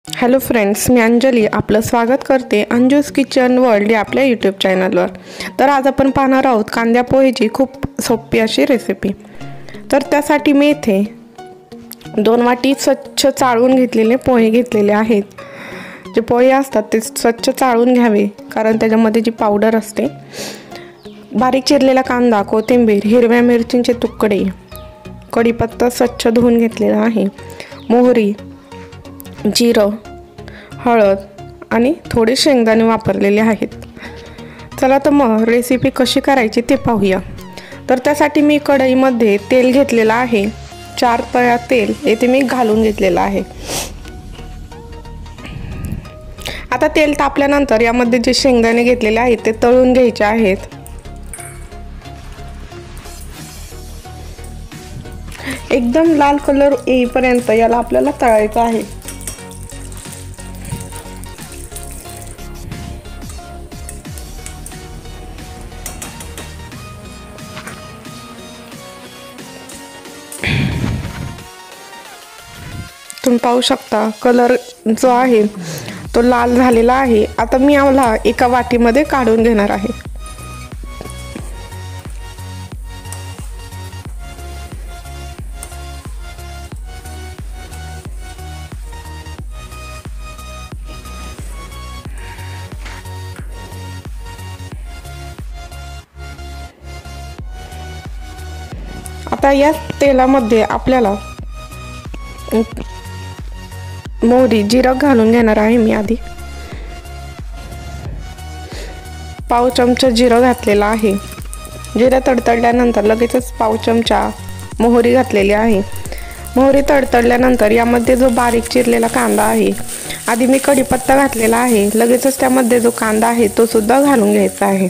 Hello friends, मी अंजली आपलं स्वागत करते अंजूस किचन वर्ल्ड या आपल्या यूट्यूब चॅनलवर। तर आज आपण पाहणार आहोत कांद्या पोहेची खूप सोपी अशी रेसिपी। तर त्यासाठी मी इथे 2 वाटी स्वच्छ चाळून घेतलेले पोहे घेतलेले आहेत। जे पोहे असतात ते स्वच्छ चाळून घ्यावे, कारण त्याच्यामध्ये जी पावडर असते। बारीक चिरलेला कांदा, कोथिंबीर, हिरव्या मिरचीचे तुकडे, कढीपत्ता स्वच्छ धुवून घेतलेला आहे, मोहरी, जिरं, हळद आणि थोडे शेंगदाणे वापरलेले आहेत। चला तर मग रेसिपी कशी करायची ते पाहूया। तर त्यासाठी मी कढईमध्ये तेल घेतलेलं आहे। 4 पळ्या तेल येथे मी घालून घेतलेलं आहे। आता तेल तापल्यानंतर यामध्ये जे शेंगदाणे घेतलेले आहेत ते तळून घ्यायचे आहेत। एकदम लाल कलर येईपर्यंत याला आपल्याला तळायचं आहे। तुम्ही पाहू शकता कलर जो आहे तो लाल झालेला आहे। आता मी याला एका वाटीमध्ये काढून घेणार आहे। आता या तेलामध्ये आपल्याला मोहरी, जिरं घालून घेणार आहे। मी आधी पाव चमचा जिरं घातलेला आहे। जिरं तडतडल्यानंतर लगेचच पाव चमचा मोहरी घातलेली आहे। मोहरी तडतडल्यानंतर यामध्ये जो बारीक चिरलेला कांदा आहे, आधी मी कढीपत्ता घातलेला आहे, लगेचच त्यामध्ये जो कांदा आहे तो सुद्धा घालून घ्यायचा आहे।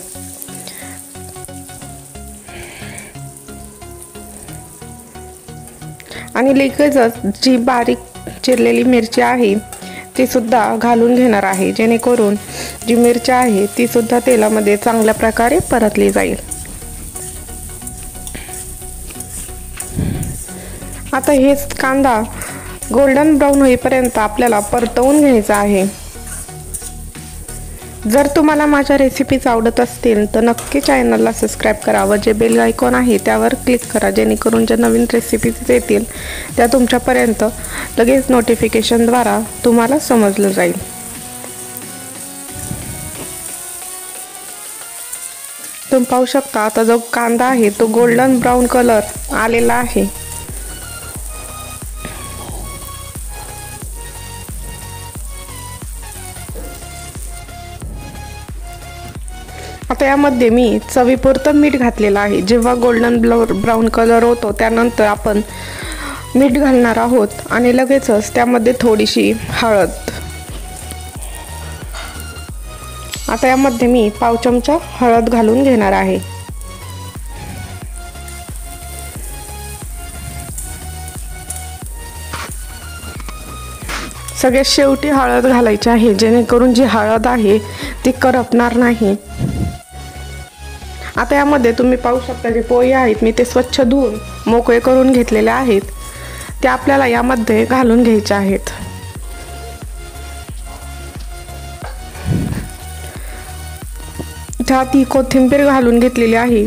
आणि लगेचच जी बारीक चिरलेली मिरची आहे ती सुद्धा घालून घेणार आहे, जेणेकरून जी मिरची आहे ती सुद्धा तेलामध्ये चांगल्या प्रकारे परतली जाईल। आता हेच कांदा गोल्डन ब्राऊन होईपर्यंत आपल्याला परतवून घ्यायचा आहे। जर तुम्हाला माझ्या रेसिपीज आवडत असतील तर नक्की चॅनलला सबस्क्राईब करा व जे बेल आयकॉन आहे त्यावर क्लिक करा, जेणेकरून ज्या नवीन रेसिपीज येतील त्या तुमच्यापर्यंत लगेच नोटिफिकेशनद्वारा तुम्हाला समजलं जाईल। तुम्ही पाहू शकता आता जो कांदा आहे तो गोल्डन ब्राऊन कलर आलेला आहे। आता यामध्ये मी चवीपुरतं मीठ घातलेलं आहे। जेव्हा गोल्डन ब्राऊन कलर होतो त्यानंतर आपण मीठ घालणार आहोत आणि लगेचच त्यामध्ये थोडीशी हळद। आता यामध्ये मी पाव चमचा हळद घालून घेणार आहे। सगळ्यात शेवटी हळद घालायची आहे, जेणेकरून जी हळद आहे ती करपणार नाही। आता यामध्ये तुम्ही पाहू शकता जे पोहे आहेत मी ते स्वच्छ धुवून मोकळे करून घेतलेले आहेत, ते आपल्याला यामध्ये घालून घ्यायचे आहेत। त्यात ही कोथिंबीर घालून घेतलेली आहे।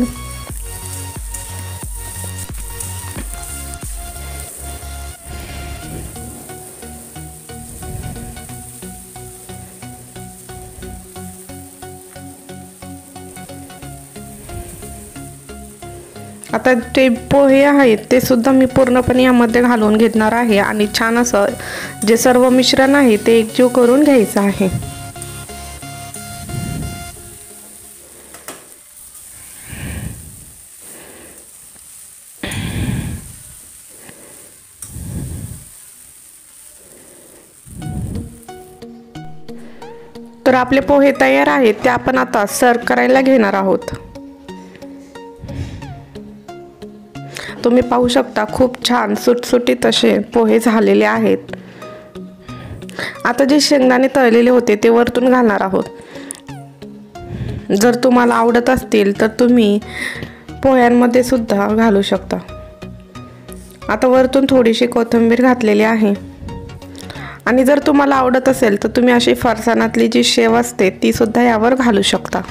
आता ते पोहे आहेत ते सुद्धा मी पूर्णपणे यामध्ये घालून घेणार आहे आणि छान असं जे सर्व मिश्रण आहे ते एकजीव करून घ्यायचं आहे। तर आपले पोहे तयार आहेत, ते आपण आता सर्व करायला घेणार आहोत। तुम्ही पाहू शकता खूप छान सुटसुटीत असे पोहे झालेले आहेत। आता जे शेंगदाणे तळलेले होते ते वरतून घालणार आहोत। जर तुम्हाला आवडत असतील तर तुम्ही पोह्यांमध्ये सुद्धा घालू शकता। आता वरतून थोडीशी कोथिंबीर घातलेली आहे आणि जर तुम्हाला आवडत असेल तर तुम्ही अशी फरसाणातली जी शेव असते ती सुद्धा यावर घालू शकता।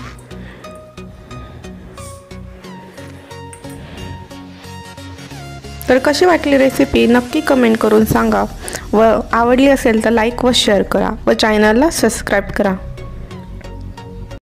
तर कशी वाटली रेसिपी नक्की कमेंट करून सांगा व आवडली असेल तर लाईक व शेअर करा व चॅनलला सबस्क्राईब करा।